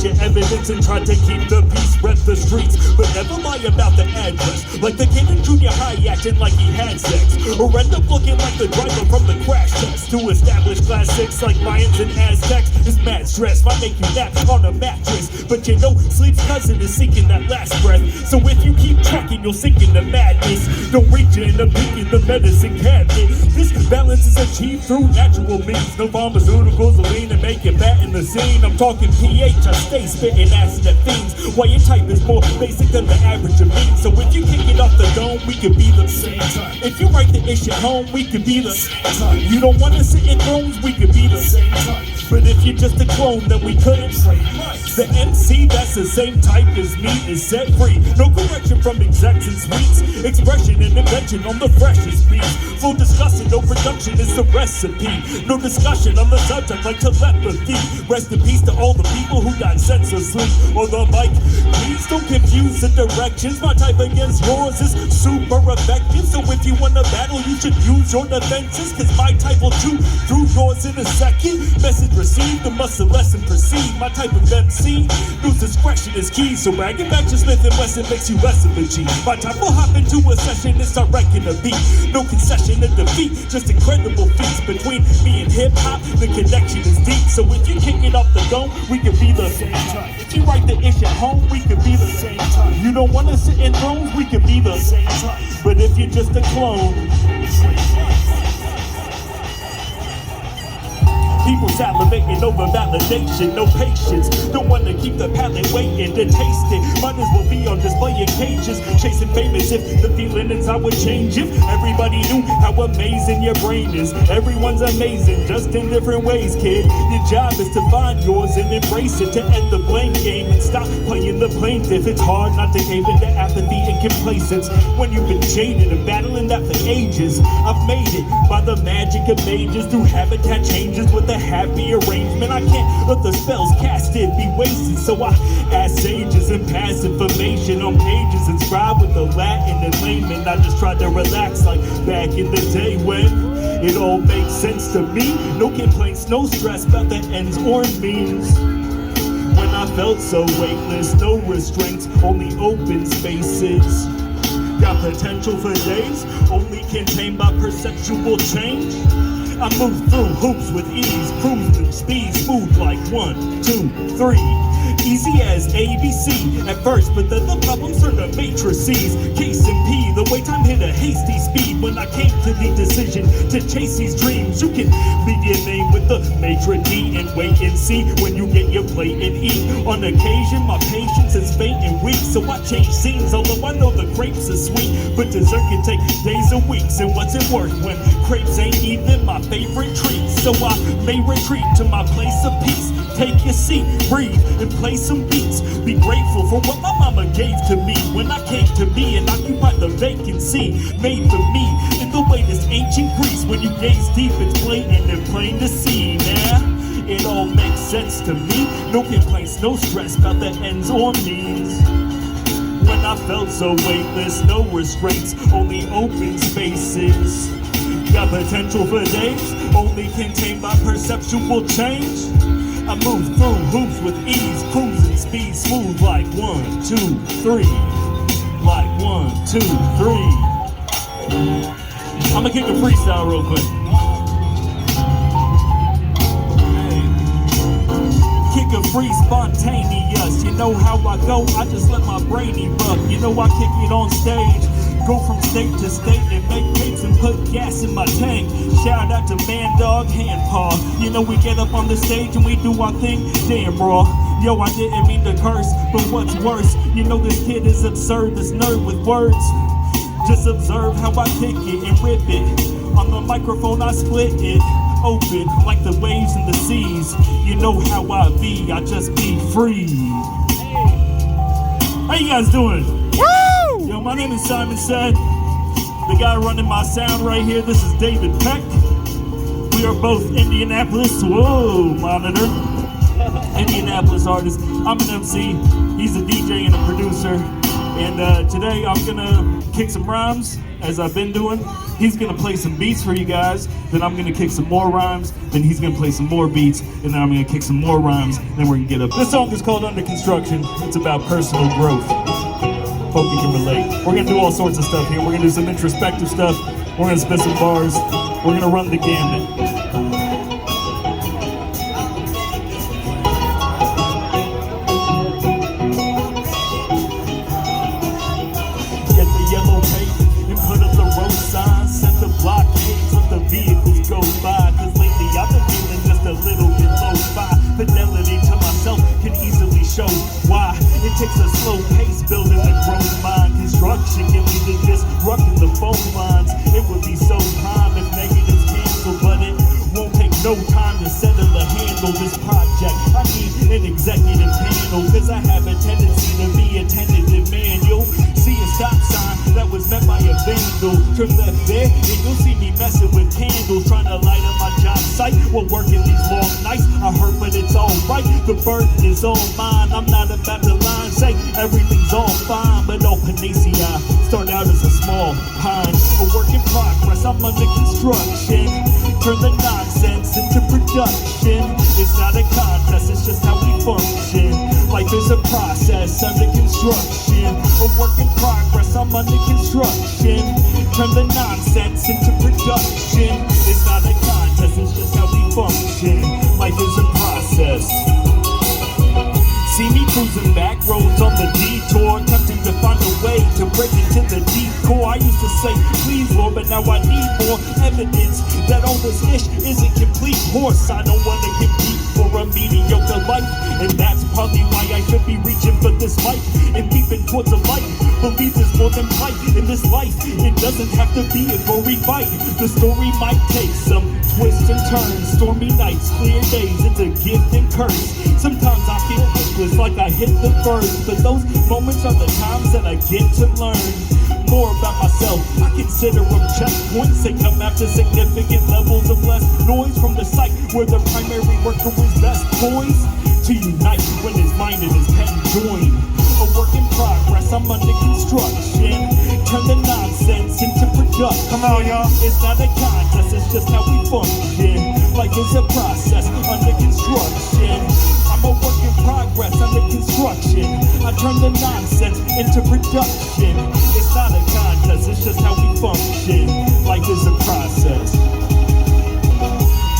your evidence and try to keep the peace, rep the streets, but never lie about the address. Like the kid in junior high acting like he had sex, or end up looking like the driver from the crash test. To establish class 6 like Mayans and Aztecs is mad stress. Might make you nap on a mattress, but you know sleep's cousin is seeking that last breath. So if you keep trucking, you'll sink into madness. Don't reach in a peek in the medicine cabinet. This balance is achieved through natural means. No pharmaceuticals will lean and make you fat in the scene. I'm talking pH, I stay spitting acid at fiends. Why your type is more basic than the average of me. So if you kick it off the dome, we could be the same time. If you write the ish at home, we could be the same time. You don't wanna sit in thrones, we could be the same time. But if you're just a clone, then we couldn't trade minds. The MC that's the same type as me is set free. No correction from execs and suites. Expression and invention on the freshest beat. Full discussion, no production is the recipe. No discussion on the subject like telepathy. Rest in peace to all the people who died senselessly. On the mic, please don't confuse the directions. My type against yours is super effective. So if you wanna battle, you should use your defenses. Cause my type will chew through yours in a second. Message received, the muscle lesson proceed. My type of MC, use discretion is key. So bragging back to Smith and Wesson makes you less of a G. My type will hop into a session and start wrecking a beat. No concession and defeat, just incredible feats. Between me and hip hop, the connection is deep. So if you kick it off the dome, we can be the same time. If you write the ish at home, we can be the same time. You don't wanna sit in thrones, we can be the same time. But if you're just a clone, people salivating over validation, no patience. Don't want to keep the palate waiting to taste it. Might as well be on display in cages, chasing famous. If the feeling is I would change if everybody knew how amazing your brain is. Everyone's amazing, just in different ways, kid. Your job is to find yours and embrace it. To end the blame game and stop playing the plaintiff. It's hard not to cave into apathy and complacence when you've been jaded and battling that for ages. I've made it by the magic of mages through habitat changes with a happy arrangement. I can't let the spells casted be wasted, so I ask sages and pass information on pages inscribed with the Latin and layman. I just tried to relax like back in the day when it all makes sense to me. No complaints, no stress about the ends or means. When I felt so weightless, no restraints, only open spaces. Got potential for days, only contained by perceptual change. I move through hoops with ease, cruising speed, smooth like 1, 2, 3. Easy as ABC at first, but then the problems turn to matrices. Case in P, the wait time hit a hasty speed. When I came to the decision to chase these dreams, you can leave your name with the maitre d' and wait and see when you get your plate and eat. On occasion, my patience is faint and weak, so I change scenes, although I know the grapes are sweet. But dessert can take days or weeks, and what's it worth when crepes ain't even my favorite treat? So I may retreat to my place of peace. Take your seat, breathe, and play some beats. Be grateful for what my mama gave to me when I came to be and occupied the vacancy made for me in the latest ancient Greece. When you gaze deep, it's blatant and plain to see. Now it all makes sense to me. No complaints, no stress about the ends or means. When I felt so weightless, no restraints, only open spaces. Got potential for days, only contained by perceptual change. I move through hoops with ease, cruising speed smooth like 1, 2, 3. Like 1, 2, 3. I'ma kick a freestyle real quick. Kick a free spontaneous. You know how I go, I just let my brain erupt. You know I kick it on stage. Go from state to state and make tapes and put gas in my tank. Shout out to Man Dog, Hand Paw. You know we get up on the stage and we do our thing. Damn, bro. Yo, I didn't mean to curse, but what's worse? You know this kid is absurd, this nerd with words. Just observe how I kick it and rip it. On the microphone I split it open like the waves and the seas. You know how I be, I just be free. How you guys doing? Woo! Yo, my name is Simon Sed. The guy running my sound right here, this is David Peck. We are both Indianapolis, whoa, monitor. Indianapolis artists. I'm an MC, he's a DJ and a producer. And today I'm gonna kick some rhymes, as I've been doing. He's gonna play some beats for you guys, then I'm gonna kick some more rhymes, then he's gonna play some more beats, and then I'm gonna kick some more rhymes, then we're gonna get up. This song is called Under Construction. It's about personal growth. Hope you can relate. We're gonna do all sorts of stuff here. We're gonna do some introspective stuff. We're gonna spit some bars. We're gonna run the gamut. Fidelity to myself can easily show why it takes a slow pace building a growth mind. Construction can lead to disrupting the phone lines. It would be so prime if negatives cancel, but it won't take no time to settle the handle this project. I need an executive panel, cause I have a tendency to be a tentative man. You'll see a stop sign that was met by a vandal. Turn left there and you'll see me messing with candles, trying to light up my job site while working these long nights. I hurt, but it's alright. The burden is all mine. I'm not about to lie and say everything's all fine, but all panacea start out as a small pine. A work in progress, I'm under construction. Turn the nonsense into production. It's not a contest, it's just how we function. Life is a process under construction. A work in progress, I'm under construction. Turn the nonsense into production. It's not a contest, it's just how we function. Life is a process. See me cruising back roads on the detour, attempting to find a way to break into the deep core. I used to say, please Lord, but now I need more evidence that all this ish isn't complete horse. I don't want to compete for a mediocre life, and that's probably why I should be reaching for this mic and leaping towards a light. Believe there's more than fight in this life. It doesn't have to be a gory fight. The story might take some twists and turns, stormy nights, clear days. It's a gift and curse. Sometimes I feel hopeless, like I hit the verge, but those moments are the times that I get to learn more about myself. I consider them checkpoints. They come after significant levels of less noise from the site where the primary worker is best poised to unite when his mind and his pen join. A work in progress, I'm under construction. Turn the nonsense into production. Come on, y'all. It's not a contest, it's just how we function. Life is a process under construction. I'm a work in progress under construction. I turn the nonsense into production. It's not a contest, it's just how we function. Life is a process.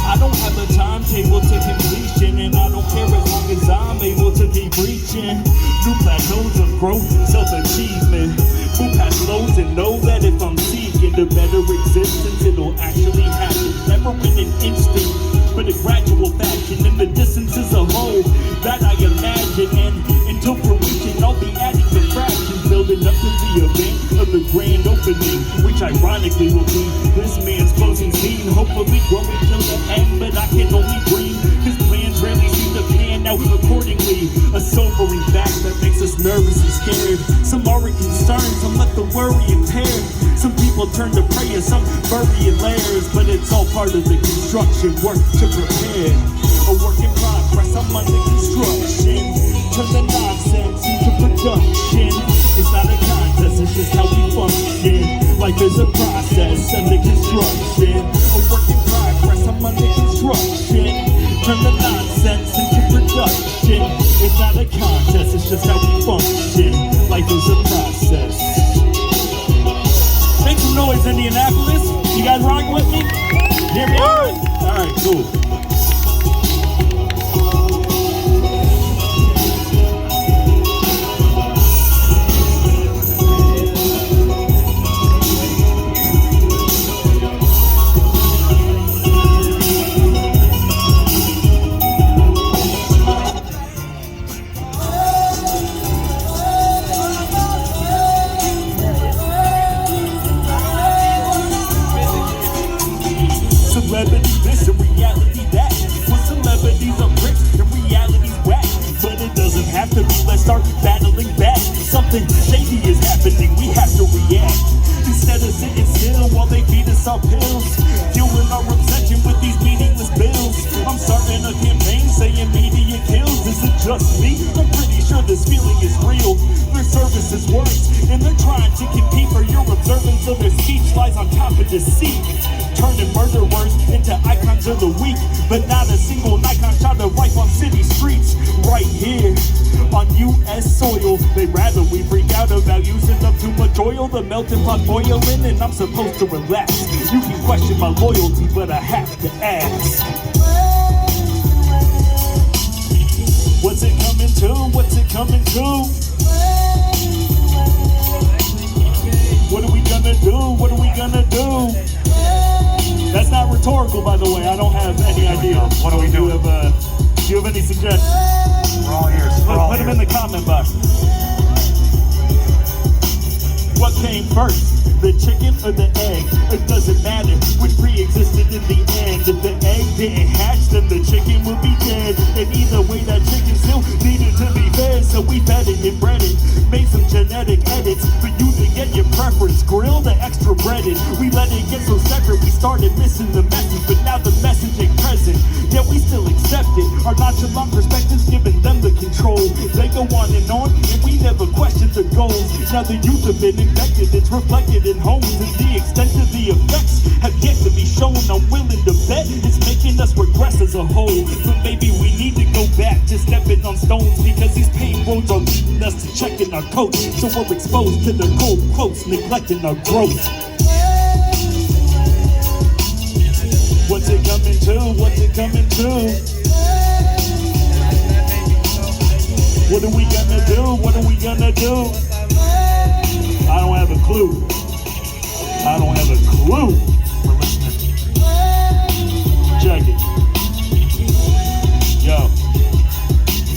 I don't have a timetable to completion, and I don't care as long as I'm able to keep reaching new plateaus of growth, self-achievement. Move past lows and know that if I'm seeking a better existence, it'll actually happen. Never in an instant, but a gradual fashion. In the distances alone that I imagine, and until fruition, I'll be adding the fractions, building up to the event of the grand opening, which ironically will be this man's closing scene. Hopefully growing till the end, but I can only dream, cause plans rarely seem to pan out accordingly. A sobering fact that makes us nervous and scared. Some are in concern, some let the worry impair. Some people turn to prayer, some bury in layers, but it's all part of the construction work to prepare. A work in progress, I'm under construction. Turn the nonsense into production. It's not a contest, it's just how we function. Life is a process under construction. A work in progress, I'm under construction. Turn the nonsense into production. It's not a contest, it's just how we function. Life is a process. Make some noise, Indianapolis. You guys rocking with me? Hear me? Alright, cool. Celebrity this and reality that. With celebrities I'm rich and reality's whack, but it doesn't have to be. Let's start battling back. Something shady is happening, we have to react. Instead of sitting still while they feed us our pills, fueling our obsession with these meaningless bills. I'm starting a campaign saying media kills. Is it just me? I'm pretty sure this feeling is real. Their service is words, and they're trying to compete for your observance, so their speech lies on top of deceit, turning murderers into icons of the week. But not a single Nikon shot of life on city streets. Right here on U.S. soil, they'd rather we freak out about using up too much oil. The melting pot boiling, and I'm supposed to relax. You can question my loyalty, but I have to ask, what's it coming to? What's it coming to? What are we gonna do? What are we gonna do? That's not rhetorical, by the way. I don't have any idea. What do we do? Do you have any suggestions? We're all ears. Put them in the comment box. What came first? The chicken or the egg? It doesn't matter which pre-existed in the end. If the egg didn't hatch, then the chicken would be dead. And either way, that chicken still needed to be fed. So we fed it and bred it, made some genetic edits for you to get your preference. Grilled or extra breaded. We let it get so separate, we started missing the message. But now the message ain't present, yet we still accept it. Our nonchalant perspectives giving them the control. They go on, and we never question the goals. Now the youth have been infected, it's reflected in homes, and the extent of the effects have yet to be shown. I'm willing to bet it's making us regress as a whole. But maybe we need to go back to stepping on stones, because these paved roads are leading us to checking our coats. So we're exposed to the gold quotes, neglecting our growth. What's it coming to? What's it coming to? What are we gonna do? What are we gonna do? I don't have a clue. I don't have a clue. We're listening. Check it. Yo.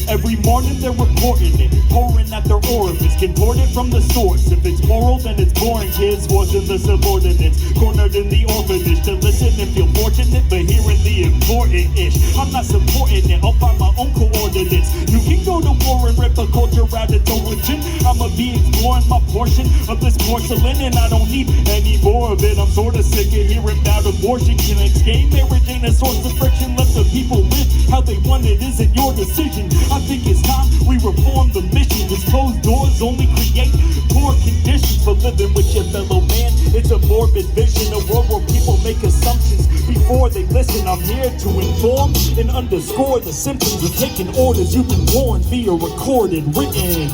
Every morning they're reporting it, pouring at their orifice, imported from the source. If it's moral, then it's boring, kids watching the subordinates, cornered in the orphanage to listen and feel fortunate, but hearing the important-ish. I'm not supporting it, I'll find my own coordinates. You can go to war and rip a culture out its origin. I'ma be exploring my portion of this porcelain, and I don't need any more of it. I'm sorta sick of hearing about abortion, clinics, gay marriage ain't a source of friction. Let the people live how they want, it isn't your decision. I think it's time we reform the mission, cause closed doors only create poor conditions for living with your fellow man. It's a morbid vision, a world where people make assumptions before they listen. I'm here to inform and underscore the symptoms of taking orders you've been warned via recorded written.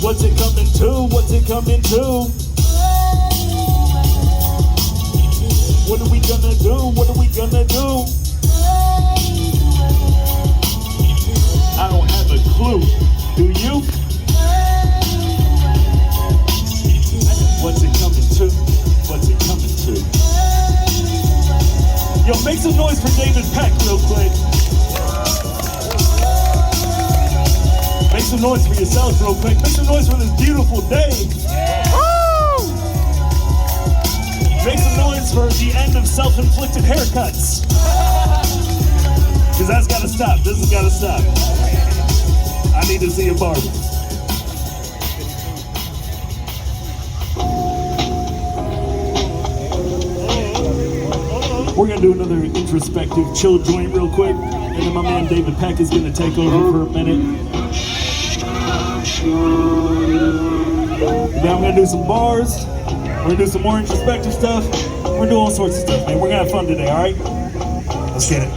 What's it coming to? What's it coming to? What are we gonna do? What are we gonna do? I don't have a clue. Do you? What's it coming to? What's it coming to? Yo, make some noise for David Peck real quick. Make some noise for yourselves real quick. Make some noise for this beautiful day. Woo! Make some noise for the end of self-inflicted haircuts. Cause that's gotta stop. This has gotta stop. I need to see a barber. We're gonna do another introspective chill joint real quick, and then my man David Peck is gonna take over for a minute. Then I'm gonna do some bars. We're gonna do some more introspective stuff. We're gonna do all sorts of stuff, man. We're gonna have fun today, alright? Let's get it.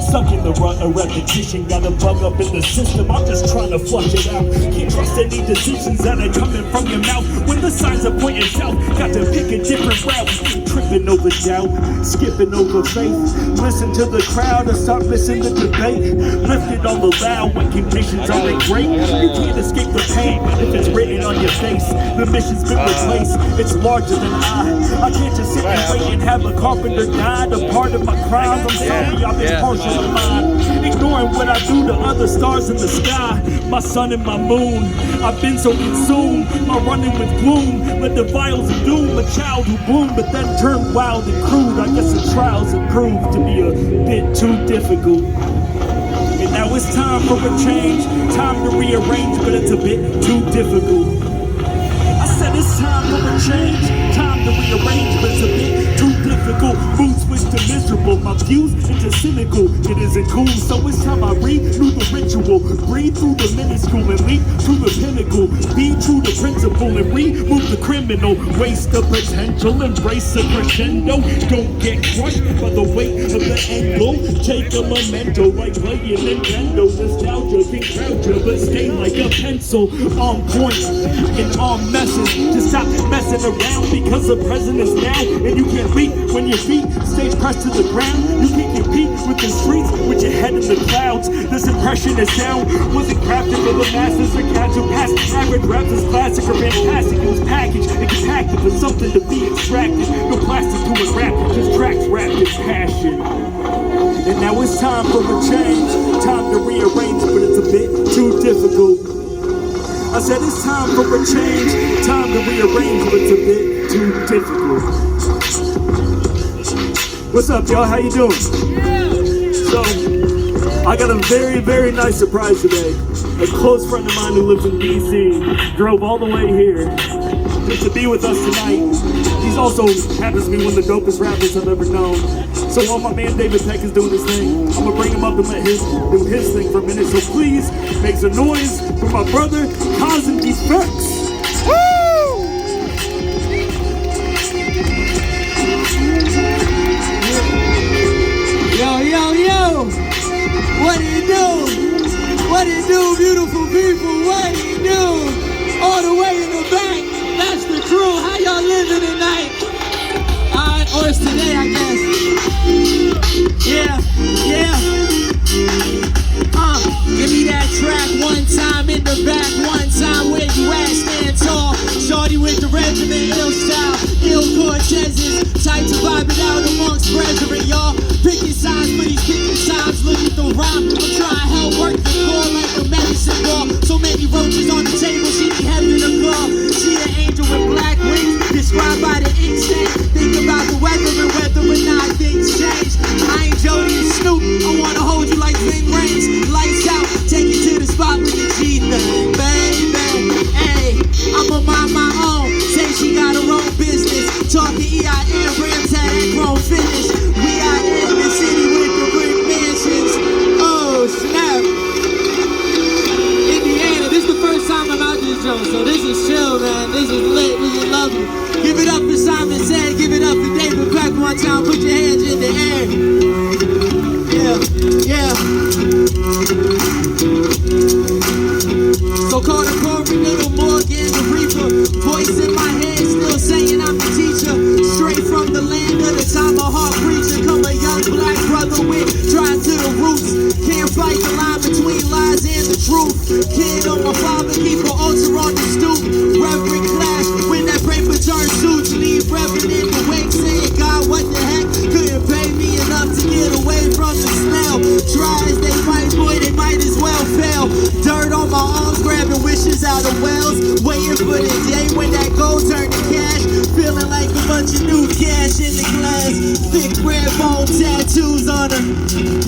Stuck in the rut of repetition, got a bug up in the system, I'm just trying to flush it out. Can't trust any decisions that are coming from your mouth. When the signs are pointing south, got to pick a different route. Tripping over doubt, skipping over faith. Listen to the crowd or stop missing the debate. Lift it all aloud when conditions aren't great. You can't escape the pain if it's written on your face. The mission's been replaced, it's larger than I can't just sit and wait and have a carpenter die. The part of my crimes, I'm sorry, I've been partial. Ignoring what I do to other stars in the sky, my sun and my moon. I've been so consumed, my running with gloom. Let the vials of doom, a child who bloomed but then turned wild and crude. I guess the trials have proved to be a bit too difficult. And now it's time for a change, time to rearrange, but it's a bit too difficult. I said it's time for a change, time to rearrange, but it's a bit too difficult. Boots with miserable. My views into cynical, it isn't cool. So it's time I read through the ritual, breathe through the minuscule, and leap to the pinnacle. Be true to principle and remove the criminal. Waste the potential, embrace a crescendo. Don't get crushed by the weight of the angle. Take a memento like playing Nintendo. Nostalgia can crowd you, but stay like a pencil. On point and on message. Just stop messing around because the present is now. And you can't leap when your feet stay pressed to the ground. You can't compete with the streets with your head in the clouds. This impression of sound wasn't crafted for the masses or casual past. Average raps is classic or fantastic. It was packaged and compacted for something to be extracted. No plastic to a rap, just tracks wrapped in passion. And now it's time for a change, time to rearrange, but it's a bit too difficult. I said it's time for a change, time to rearrange, but it's a bit too difficult. What's up, y'all? How you doing? So, I got a very, very nice surprise today. A close friend of mine who lives in DC drove all the way here just to be with us tonight. He's also happens to be one of the dopest rappers I've ever known. So while my man David Peck is doing his thing, I'm gonna bring him up and let him do his thing for a minute. So please make some noise for my brother, Simon Sed. Yo, what do you do? What do you do, beautiful people? What do you do? All the way in the back, that's the crew. How y'all living tonight? Or it's today, I guess. Yeah. Give me that track one time in the back, one time where you at, stand tall. Shorty with the regiment, ill style, ill Cortezes, type to vibe it out amongst brethren, y'all. Picking signs for these picking times, look at the rhyme. I'm trying to help work the core like a medicine ball. So many roaches on the table, she need heaven to call. She an angel with black wings, described by the ink stain. Think about the weather and whether or not things change. I ain't Jody and Snoop, I wanna hold you like Ving Rhames. Lights out, take you to the spot with the G thing, baby. Hey, I'ma mind my own. Say she got her own business. Talking EIN, Rams had that grown finish. We out in the city with the brick mansions. Oh snap! Indiana, this is the first time I'm out this joint, so this is chill, man. This is lit. This is lovely. Give it up for Simon Sed. Give it up for David Peck one time. Put your hands in the air. Yeah. So call the Corey, Little Morgan, the Reaper. Voice in my head, still saying I'm the teacher. Straight from the land of the tomahawk preacher. Come a young black brother with trying to the roots. Can't fight the line between lies and the truth. Kid on my father, keep an altar on the stoop. Reverend class, when that paper turn suits. Leave Reverend in the wake, saying, God, what the heck? Couldn't pay me enough to get away from the smell. Try as they might, boy, they might as well fail. Dirt on my arms, grabbing wishes out of wells. Waiting for the day when that gold turn to cash. Feeling like a bunch of new cash in the glass. Thick red bone tattoos on her.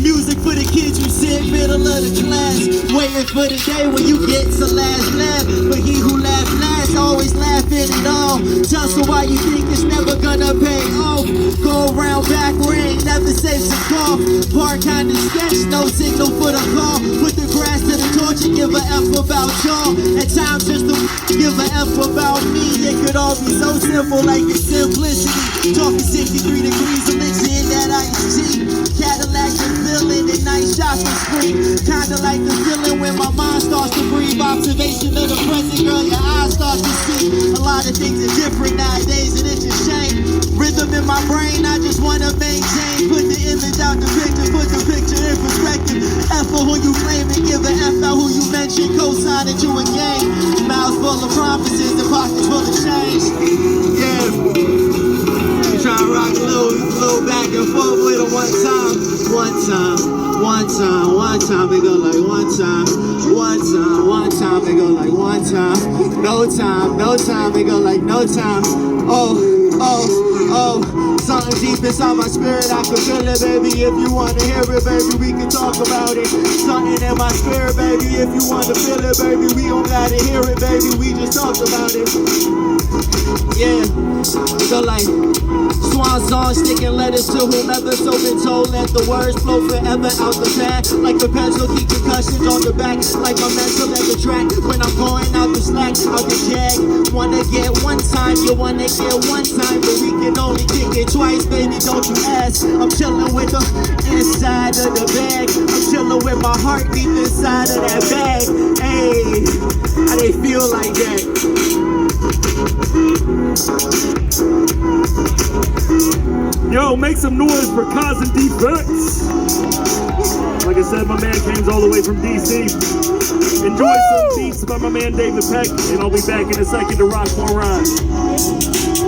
Music for the kids who sit middle of the class. Waiting for the day when you get to last laugh. But he who laughs last always laughing at all. Tussle why you think it's never gonna pay off. Go around back where ain't never safe to call. Park kinda sketch, no signal for the call. Put the grass to the torch and give a F about y'all. At times just to give a F about me. It could all be so simple like it's simplicity. Talking 63 degrees, a mixer in that iced tea. Cadillac and feeling and nice shots for spring. Kinda like the feeling when my mind starts to breathe. Observation of the present, girl, your eyes start to see. A lot of things are different nowadays and it's a shame. Rhythm in my brain, I just wanna maintain. Put the image out the picture, put the picture in perspective. F for who you claim and give a F out who you mention. Co-sign into a game. Mouths full of promises and pockets full of change. Yeah. Try to rock a little back and forth with it one time. It go like one time. It go like one time. No time, it go like no time. Oh. Oh, something deep inside my spirit, I can feel it, baby. If you wanna hear it, baby, we can talk about it. Something in my spirit, baby. If you wanna feel it, baby, we don't gotta hear it, baby. We just talked about it. Yeah, so like swan song, sticking letters to whomever, so been told, let the words flow forever out the pad. Like the pencil, keep concussions on the back. Like my mental at the track. When I'm pouring out the slack, out the jag. Wanna get one time, you wanna get one time, but we can only kick it twice, baby, don't you ask. I'm chilling with the inside of the bag. I'm chilling with my heart deep inside of that bag. Hey, how they feel like that? Yo, make some noise for causing defects. Like I said, my man came all the way from DC. Enjoy some beats by my man David Peck, and I'll be back in a second to rock more rhymes.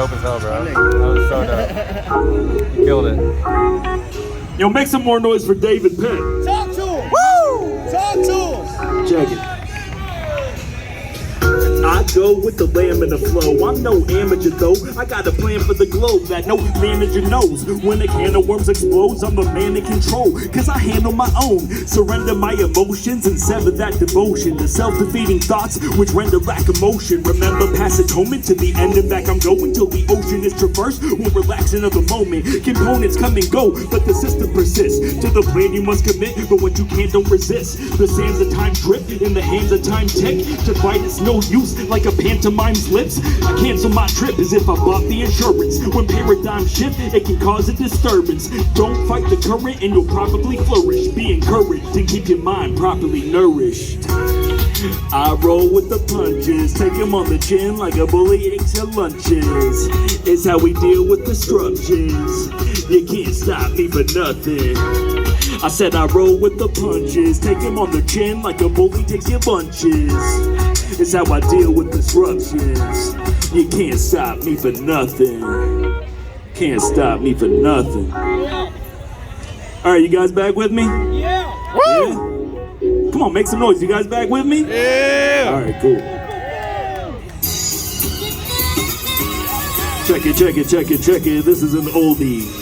dope as hell, bro. That was so dope. You killed it. Yo, make some more noise for David Peck. Talk to him. Woo! Talk to him. Check it. I go with the lamb and the flow. I'm no amateur though. I got a plan for the globe that no manager knows. When a can of worms explodes, I'm a man in control. Cause I handle my own. Surrender my emotions and sever that devotion to self-defeating thoughts which render lack of motion. Remember past atonement to the end and back I'm going till the ocean is traversed. Won't relax another moment. Components come and go, but the system persists. To the plan you must commit, but what you can't don't resist. The sands of time drip in the hands of time tick. To fight it's no use like a pantomime's lips. I cancel my trip as if I bought the insurance. When paradigm shift, it can cause a disturbance. Don't fight the current and you'll probably flourish. Be encouraged and keep your mind properly nourished. I roll with the punches, take him on the chin like a bully eats her lunches. It's how we deal with the structures. You can't stop me for nothing. I said I roll with the punches, take him on the chin like a bully takes your lunches. It's how I deal with disruptions. You can't stop me for nothing. Can't stop me for nothing. Alright, you guys back with me? Yeah. Yeah? Come on, make some noise. You guys back with me? Yeah. Alright, cool. Check it, check it, check it, check it. This is an oldie.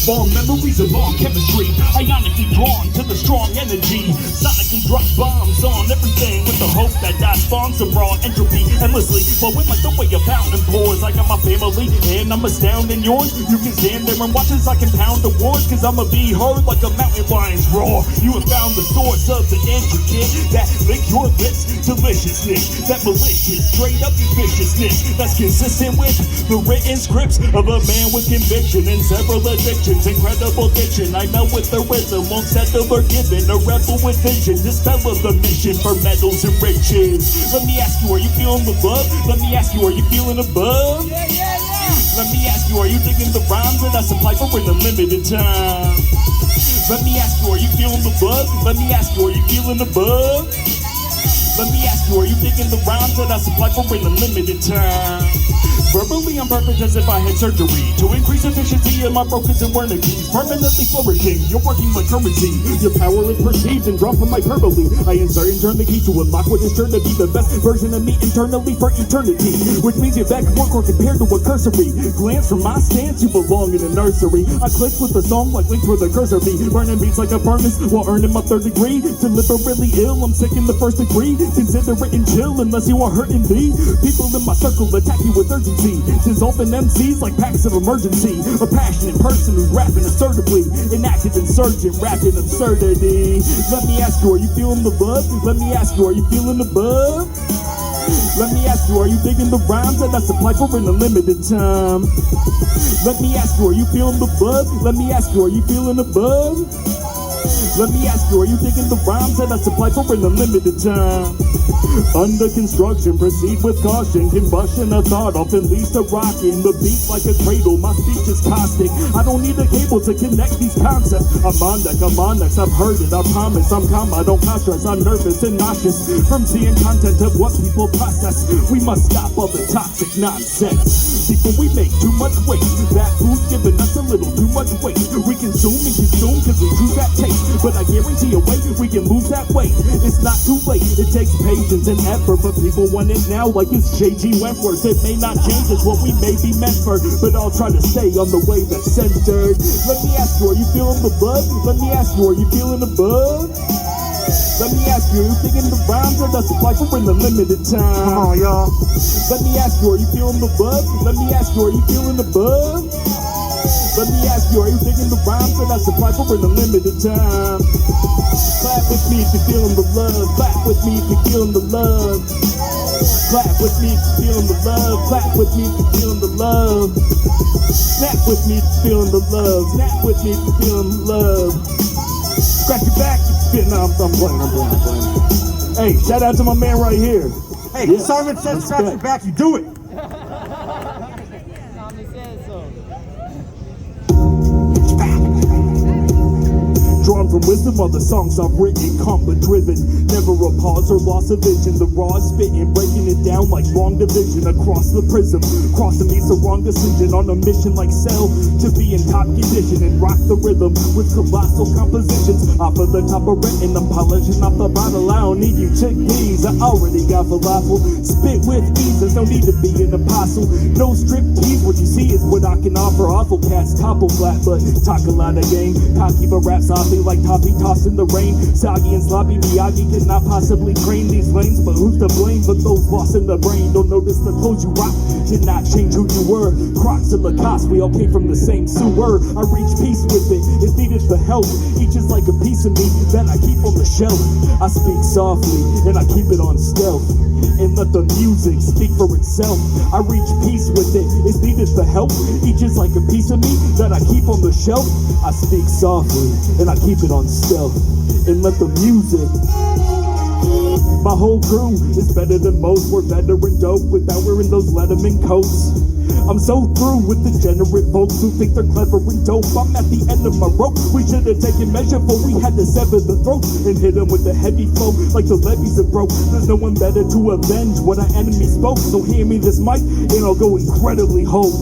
Fond memories of all chemistry, ionically drawn to the strong energy. Sonically drop bombs on everything with the hope that that spawns some raw entropy endlessly. Flowing like the way a fountain pours. I got my family and I'm astounding yours. You can stand there and watch as I compound the wars, cause I'ma be heard like a mountain lion's roar. You have found the source of the intricate that lick your lips, deliciousness, that malicious, straight up viciousness that's consistent with the written scripts of a man with conviction and several addictions. Incredible diction, I melt with the rhythm, won't settle or given. A rebel with vision, dispel of the mission for medals and riches. Let me ask you, are you feeling the love? Let me ask you, are you feeling above? Let me ask you, are you digging the rhymes that I supply for an unlimited time? Let me ask you, are you feeling the buzz? Let me ask you, are you feeling above? Let me ask you, are you digging the rhymes that I supply for an unlimited time? Verbally, I'm perfect as if I had surgery to increase efficiency in my brokers and wernickeys. Permanently flourishing, you're working my currency. Your power is perceived and drawn from hyperbole. I insert and turn the key to unlock what is sure to be the best version of me internally for eternity. Which means you're back at work or compared to a cursory glance from my stance, you belong in a nursery. I click with the song like links where the cursor be. Burning beats like a furnace while earning my third degree. Deliberately ill, I'm sick in the first degree. Consider it and chill unless you are hurting me. People in my circle attack you with urgency. Dissolving MCs like packs of emergency. A passionate person who's rapping assertively. An active insurgent rapping absurdity. Let me ask you, are you feeling the buzz? Let me ask you, are you feeling the buzz? Let me ask you, are you digging the rhymes that I supply for an unlimited time? Let me ask you, are you feeling the buzz? Let me ask you, are you feeling the buzz? Let me ask you, are you digging the rhymes that I supply for an unlimited time? Under construction, proceed with caution. Combustion of thought often leads to rocking the beat like a cradle. My speech is caustic. I don't need a cable to connect these concepts. I'm on deck, I've heard it, I promise. I'm calm, I don't cause stress. I'm nervous and nauseous from seeing content of what people process. We must stop all the toxic nonsense before we make too much waste. That food's giving us a little too much weight. We consume and consume cause we choose that taste. But I guarantee a way we can lose that weight. It's not too late, it takes patience and effort, but people want it now like it's J.G. Wentworth. It may not change, it's what we may be meant for, but I'll try to stay on the way that's centered. Let me ask you, are you feeling the buzz? Let me ask you, are you feeling the buzz? Let me ask you, are you digging the rhymes that I supply for an unlimited time? Come on, y'all. Let me ask you, are you feeling the buzz? Let me ask you, are you feeling the buzz? Let me ask you, are you digging the rhymes that I supply for an unlimited time? Clap with me if you're feeling the love. Clap with me if you're feeling the love. Clap with me if you're feeling the love. Clap with me if you're feeling the love. Snap with me if you're feeling the love. Snap with me if you're feeling the love. Scratch your back if you're feeling. No, I'm playing. Hey, shout out to my man right here. Hey, Yeah. Simon Sed, scratch your back, you do it. Drawn from wisdom are the songs I've written, combat driven. Never a pause or loss of vision. The raw spitting, breaking it down like long division across the prism. Crossing means the wrong decision on a mission like Cell to be in top condition and rock the rhythm with colossal compositions. Off of the top of written, I'm polishing off the bottle. I don't need you chickpeas, I already got falafel. Spit with ease, there's no need to be an apostle. No strip tease, what you see is what I can offer. Awful cats topple flat, but talk a lot of game. Cocky but rap softly like toppy tossed in the rain. Soggy and sloppy Miyagi cannot possibly train these lanes, but who's to blame for those lost in the brain? Don't notice the clothes you rock did not change who you were. Crocs and Lacoste, we all came from the same sewer. I reach peace with it, it's needed for help. Each is like a piece of me that I keep on the shelf. I speak softly and I keep it on stealth, and let the music speak for itself. I reach peace with it, it's needed for help. Each is like a piece of me that I keep on the shelf. I speak softly and I keep it on stealth, and let the music. My whole crew is better than most. We're veteran dope without wearing those Letterman coats. I'm so through with the degenerate folks who think they're clever and dope. I'm at the end of my rope. We should have taken measure, for we had to sever the throat and hit them with the heavy flow like the levees are broke. There's no one better to avenge what our enemy spoke. So hand me this mic and I'll go incredibly whole.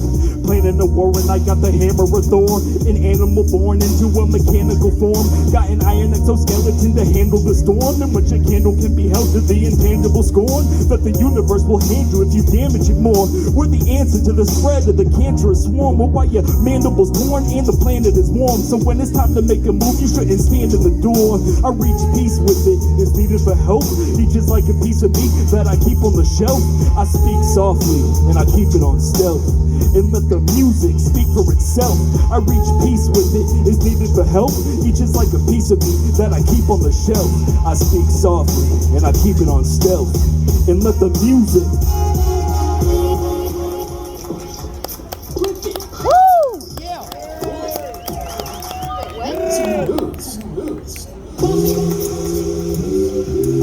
Planning a war and I got the hammer of Thor, an animal born into a mechanical form. Got an iron exoskeleton to handle the storm, and much a candle can be held to the intangible scorn that the universe will hand you if you damage it more. We're the answer to the spread of the cancerous swarm. We're why your mandible's torn and the planet is warm. So when it's time to make a move, you shouldn't stand in the door. I reach peace with it, it's needed for help. Each is like a piece of meat that I keep on the shelf. I speak softly and I keep it on stealth, and let the music speak for itself. I reach peace with it, it's needed for help. Each is like a piece of me that I keep on the shelf. I speak softly and I keep it on stealth, and let the music.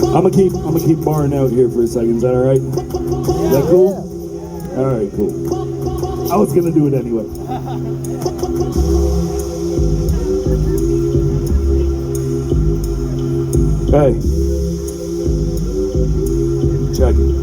I'm gonna keep barring out here for a second. Is that all right? Is that cool? All right, cool. I was gonna do it anyway. Hey, check it.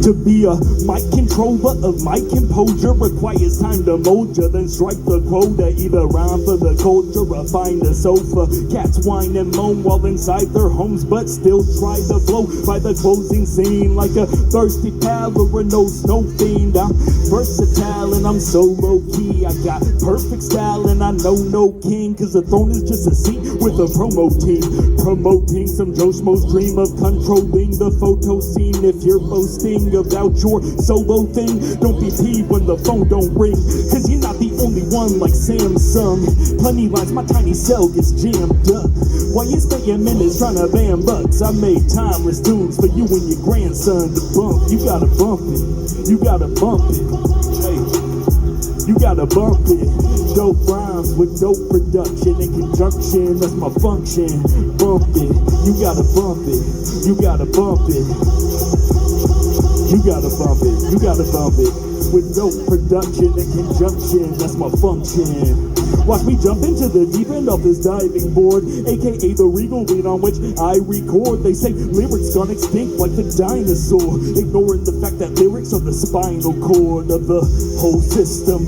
To be a mic controller of my composure requires time to mold ya, then strike the quota. Either rhyme for the culture or find a sofa. Cats whine and moan while inside their homes, but still try to blow by the closing scene like a thirsty pal or a no snow fiend. I'm versatile and I'm so low key. I got perfect style and I know no king, cause the throne is just a seat with a promo team. Promoting some Joe Schmo's dream of controlling the photo scene. If you're boasting about your solo thing, don't be peeved when the phone don't ring, cause you're not the only one like Samsung. Plenty lines, my tiny cell gets jammed up while you spend your minutes trying to ban bucks. I made timeless tunes for you and your grandson to bump. You gotta bump it, you gotta bump it, hey, you gotta bump it. Dope rhymes with dope production in conjunction, that's my function. Bump it, you gotta bump it, you gotta bump it. You gotta bump it, you gotta bump it. With dope production and conjunction, that's my function. Watch me jump into the deep end of this diving board, aka the regal beat on which I record. They say lyrics gone extinct like the dinosaur, ignoring the fact that lyrics are the spinal cord of the whole system.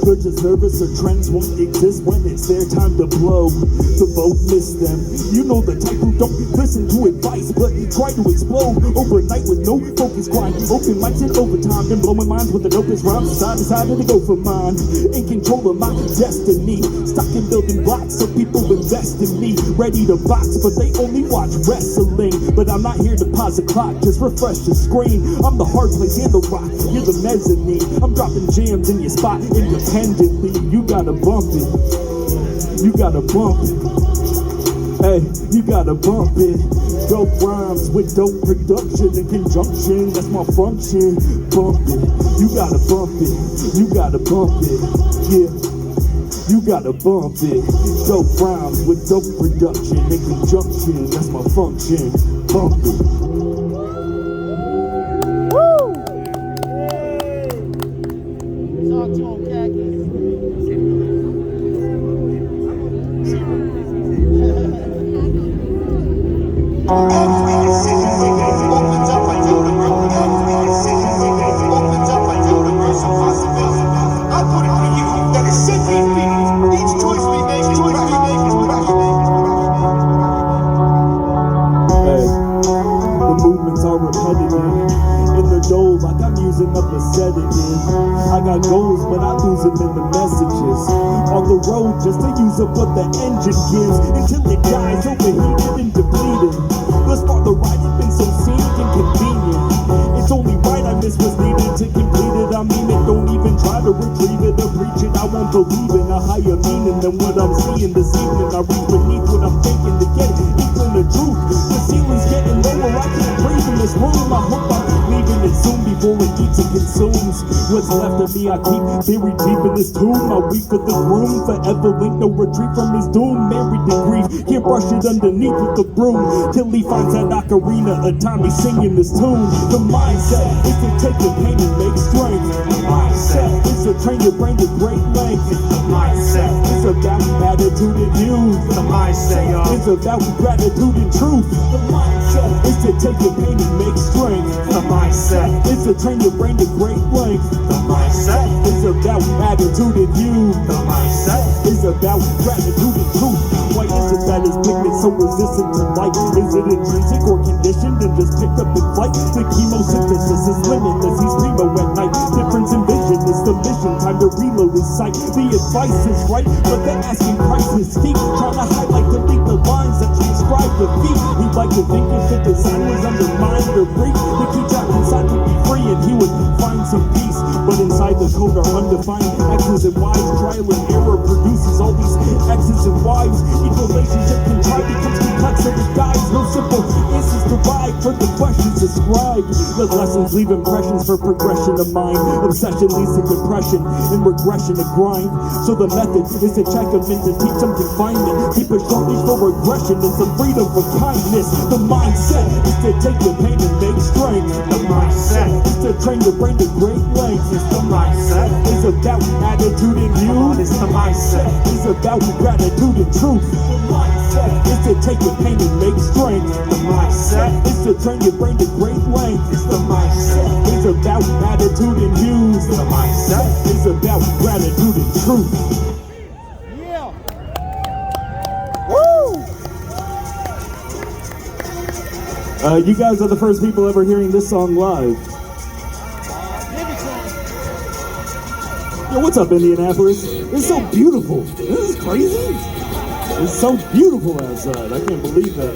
They're just nervous or trends won't exist when it's their time to blow. To both miss them. You know the type who don't listen to advice, but try to explode overnight with no focus grind. Open mics and overtime, been blowing minds with the dopest rhymes. So I decided to go for mine, in control of my destiny. Stuck in building blocks so people invest in me. Ready to box, but they only watch wrestling. But I'm not here to pause the clock, just refresh the screen. I'm the hard place and the rock, you're the mezzanine. I'm dropping jams in your spot independently. You gotta bump it, you gotta bump it. Hey, you gotta bump it. Dope rhymes with dope production in conjunction, that's my function. Bump it, you gotta bump it, you gotta bump it, yeah. You gotta bump it. Dope rhymes with dope production in conjunction, that's my function. Bump it. Woo! Talk to him, Khaki. Every decision we make opens up a universe. Every decision we make opens up a universe of possibilities. I put it to you that at 60 feet, each choice we make is Hey, the movements are repetitive. In the dough, like I'm using up a sedative. I got goals, but I lose them in the messages. On the road, just to use up what the engine gives until it dies, overheated and depleted. Thus far, the ride has been so scenic and convenient. It's only right I miss what's needed to complete it. I mean it, don't even try to retrieve it or preach it. I won't believe in a higher meaning than what I'm seeing this evening. I reach beneath what I'm thinking to get it, equal the truth. The ceiling's getting lower, I can't breathe in this room. I hope I'm leaving it soon before it eats and consumes what's left of me. I keep buried deep in this tomb. I weep for the groom, forever link, no retreat from his doom. Married to grief, can't brush it underneath with the broom till he finds that ocarina of time. He's singing this tune. The mindset is to take the pain and make strength. The mindset is to train your brain to great length. The mindset is about attitude and youth. The mindset is about gratitude and truth. The mindset is to take your pain and make strength. The mindset is to train your brain to great length. The mindset is about attitude and youth. The mindset is about gratitude and truth. Why is it that his pigment so resistant to light? Is it intrinsic or conditioned and just picked up in flight? The chemosynthesis is limitless, he's primo at night. Difference in vision is the mission, time to reload his sight. The advice is right, but the asking price is steep. Trying to highlight, delete the lines that transcribe the beat. We'd like to think if the design was undermined or break, the key track inside would be free and he would find some peace. But inside the code are undefined X's and Y's. Trial and error produces all these X's and Y's. Each relationship contrived becomes complex and it dies. No simple answers provide for the questions described. The lessons leave impressions for progression of mind. Obsession leads to depression and regression to grind. So the method is to check them in to teach them confinement. Keep a short leash for regression and some freedom for kindness. The mindset is to take your pain and make strength. The mindset is to train your brain to great length. It's the mindset is about attitude and youth. It's the mindset is about gratitude and truth. The mindset is to take your pain and make strength. The mindset is to train your brain to great length. It's the mindset is about attitude and youth. The mindset is about gratitude and truth. Yeah. Woo! You guys are the first people ever hearing this song live. Yo, what's up, Indianapolis? It's so beautiful. This is crazy. It's so beautiful outside. I can't believe that.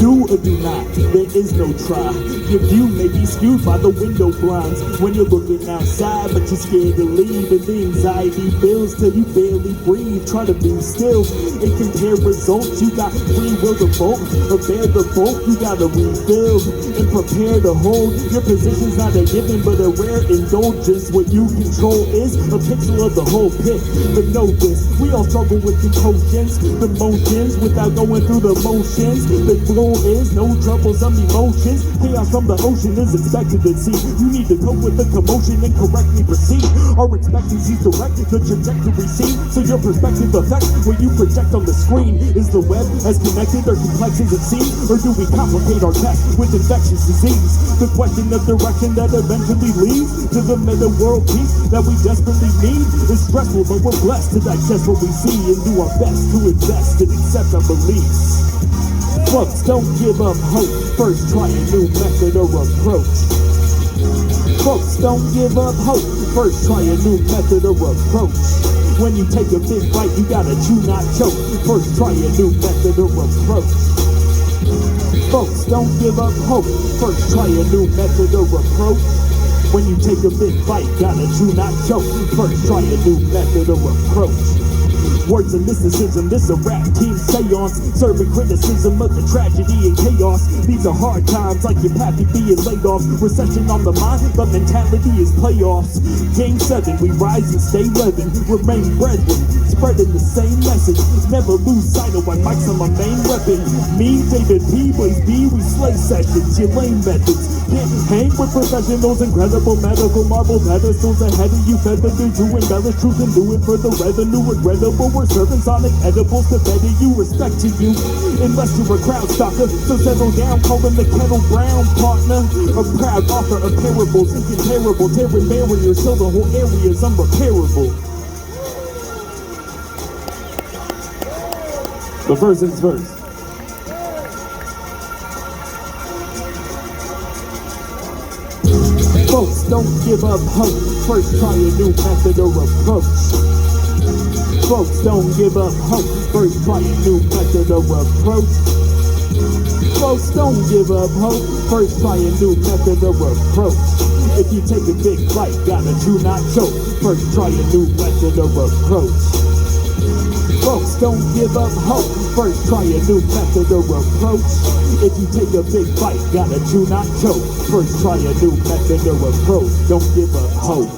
Do or do not, there is no try. Your view may be skewed by the window blinds when you're looking outside, but you're scared to leave, and the anxiety builds till you barely breathe. Try to be still and compare results. You got free will to vote or bear the bolt. You gotta rebuild and prepare to hold. Your position's not a given, but a rare indulgence. What you control is a pixel of the whole pit. But know this, we all struggle with emotions, the motions, without going through the motions. The goal is no troublesome emotions. Chaos from the ocean is expected to see. You need to cope with the commotion and correctly proceed. Our expectancies direct the trajectory seen, so your perspective affects what you project on the screen. Is the web as connected or complex as it seems, or do we complicate our test with infectious disease? The question of direction that eventually leads to the meta world peace that we desperately need is stressful, but we're blessed to digest what we see and do our best to invest and accept our beliefs. Folks, don't give up hope. First, try a new method or approach. Folks, don't give up hope. First, try a new method or approach. When you take a big bite, you gotta chew, not choke. First, try a new method or approach. Folks, don't give up hope. First, try a new method or approach. When you take a big bite, gotta chew, not choke. First, try a new method or approach. Words of mysticism, this a rap team seance, serving criticism of the tragedy and chaos. These are hard times, like your pappy being laid off. Recession on the mind, but mentality is playoffs. Game 7, we rise and stay living, remain brethren, spreading the same message. Never lose sight of why mics are my main weapon. Me, David P, Blaze B, we slay sessions. Your lame methods can't hang with professionals. Incredible medical marble pedestals ahead of you. Feather do to embellish truth and do it for the revenue. Regrettable, we're serving sonic edibles to better you. Respect to you, unless you're a crowd stalker. So settle down, calling the kettle brown, partner. A proud author of parables, thinking terrible, tearing barriers so the whole area is unrepairable. The verse is verse. Folks, don't give up hope. First, try a new method or approach. Folks, don't give up hope. First, try a new method or approach. Folks, don't give up hope. First, try a new method or approach. If you take a big bite, gotta chew, not choke. First, try a new method or approach. Folks, don't give up hope. First, try a new method or approach. If you take a big bite, gotta chew, not choke. First, try a new method or approach. Don't give up hope.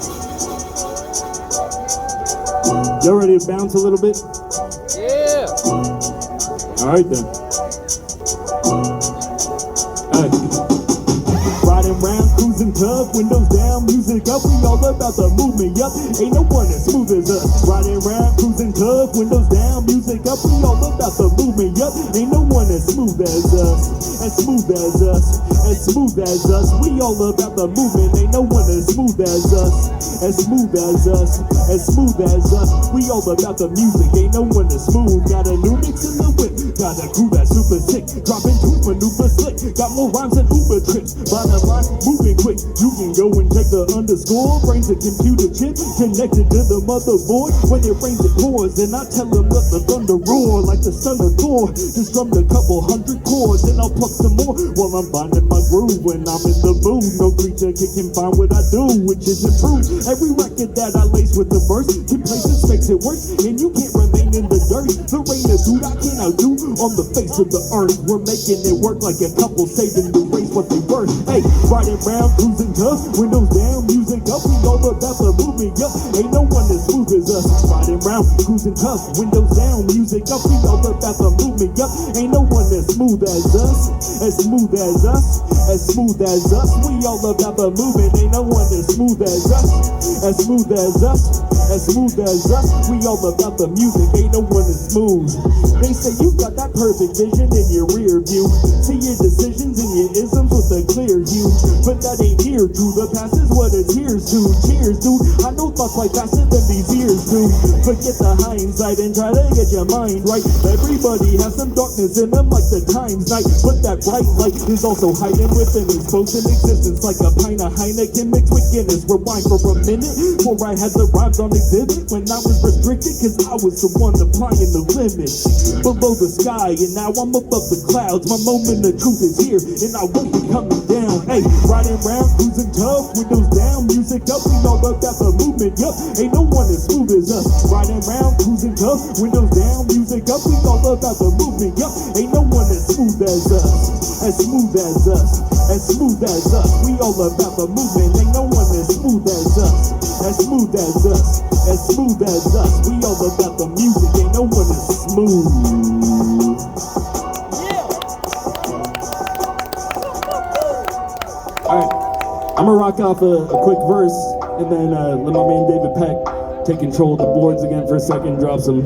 You ready to bounce a little bit? Yeah. All right then. Riding round, cruising tough, windows down, music up, we all about the movement, yup. Ain't no one as smooth as us. Riding round, cruising tough, windows down, music up, we all about the movement, yup. Ain't no one as smooth as us. As smooth as us. As smooth as us. We all about the movement. Ain't no one as smooth as us. As smooth as us. As smooth as us. We all about the music. Ain't no one as smooth. Got a new mix in the whip. Got a crew that's super sick. Dropping two maneuver slick. Got more rhymes than Uber trips. Bottom line, moving quick. You can go and check the underscore. Brains a computer chip connected to the motherboard. When it rains, it pours. And I tell them let the thunder roar like the son of Thor. Just drummed a couple hundred chords. Then I'll pluck some more while I'm finding my groove. When I'm in the mood, no creature can find what I do, which is improve. Every record that I lace with the verse, can places makes it worse, and you can't remain in the dirt. There ain't a dude I can outdo on the face of the earth. We're making it work like a couple saving the race what they worth. Hey, riding round, cruising tough, windows down, music up, we all about the movement, yup. Ain't no one as smooth as us. Riding round, cruising tough, windows down, music up, we all about the movement, yup. Ain't no one as smooth as us. As smooth as us. As smooth as us. We all about the movement. Ain't no one as smooth as us. As smooth as us. As smooth as us. We all about the music. Ain't no one as smooth. They say you got that perfect vision in your rear view. See your decisions and your isms with a clear hue. But that ain't here, true. The past is what it's here's to. Cheers, dude. I know thoughts like faster than these ears do. Forget the hindsight and try to get your mind right. Everybody has some darkness in them like the time's night. But that bright light is also hiding within its both in existence. Like a pint of Heineken mixed with Guinness. Rewind for a minute before I had the rhymes on exhibit. When I was restricted cause I was the one applying the limits. Below the sky and now I'm above the clouds. My moment of truth is here and I won't be coming down. Hey, riding round, cruising tough, windows down, music up, we all about the movement, yup. Ain't no one as smooth as us. Riding round, cruising tough, windows down, music up, we all about the movement, yup. Ain't no one as smooth as us. As smooth as us. As smooth as us. We all about the movement. Ain't no one as smooth as us. As smooth as us. As smooth as us. We all about the music. Ain't no one as smooth. Alright, I'm gonna rock off a quick verse and then let my man David Peck take control of the boards again for a second, drop some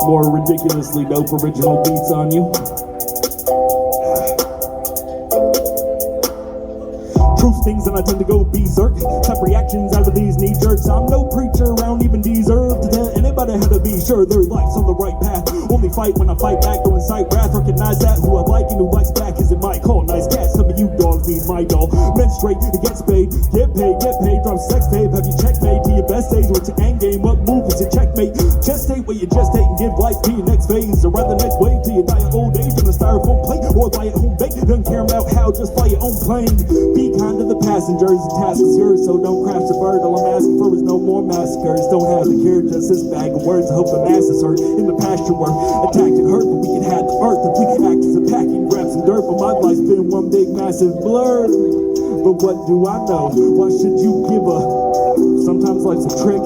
more ridiculously dope original beats on you. Truth stings and I tend to go berserk. Type reactions out of these knee jerks. I'm no preacher, I don't even deserve to tell anybody how to be sure their life's on the right path. Only fight when I fight back, don't incite wrath. Recognize that who I like and who likes back isn't my call. Nice cat, some of you dogs need my doll. Menstruate, it gets paid, get paid, drop sex tape. Have you checkmate to your best stage? What's your end game? What move is your checkmate? Gestate what you gestate and give life to your next phase. Or ride the next wave till you die of old age on a styrofoam plate. Or lie at home bake, don't care about how, just fly your own plane. Be kind to the passengers, the task is yours, so don't crash the bird. All I'm asking for is no more massacres. Don't have the cure, just this bag of words. I hope the masses hurt in the pasture where attacked and hurt, but we can have the earth if we can act as a pack and grab some dirt. But my life's been one big massive blur. But what do I know? Why should you give a? Sometimes life's a trick.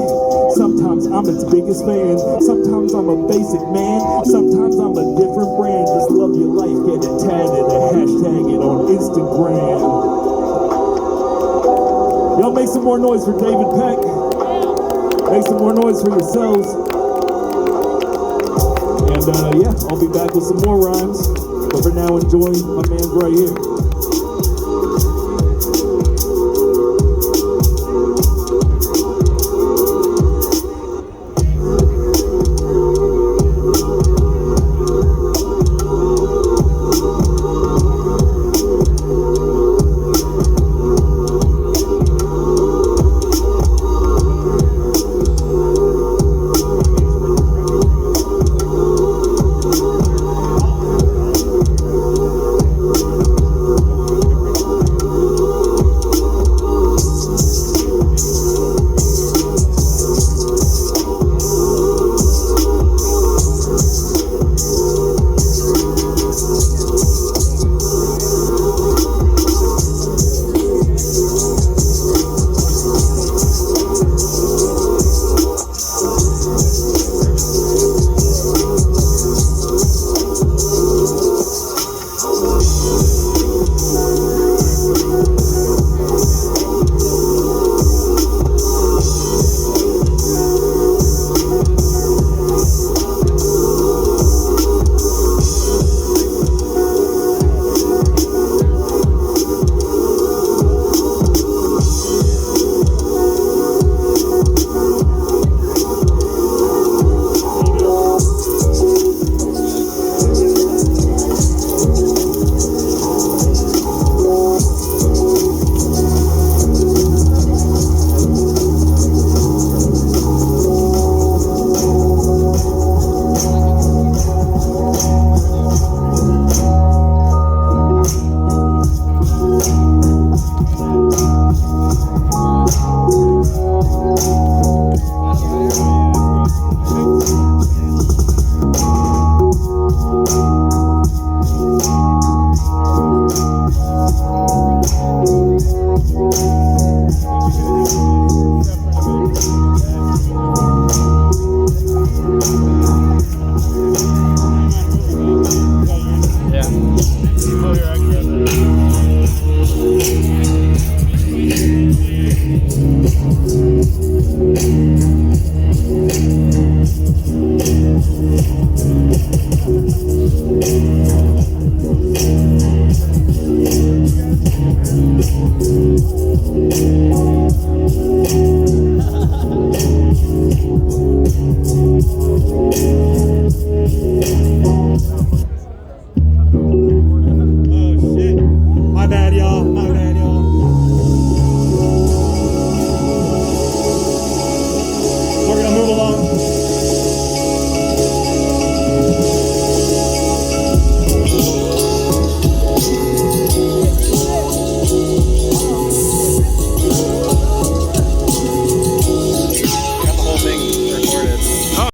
Sometimes I'm its biggest fan. Sometimes I'm a basic man. Sometimes I'm a different brand. Just love your life, get it tatted and hashtag it on Instagram. some more noise for David Peck. Make some more noise for yourselves. And yeah, I'll be back with some more rhymes. But for now, enjoy my man's right here.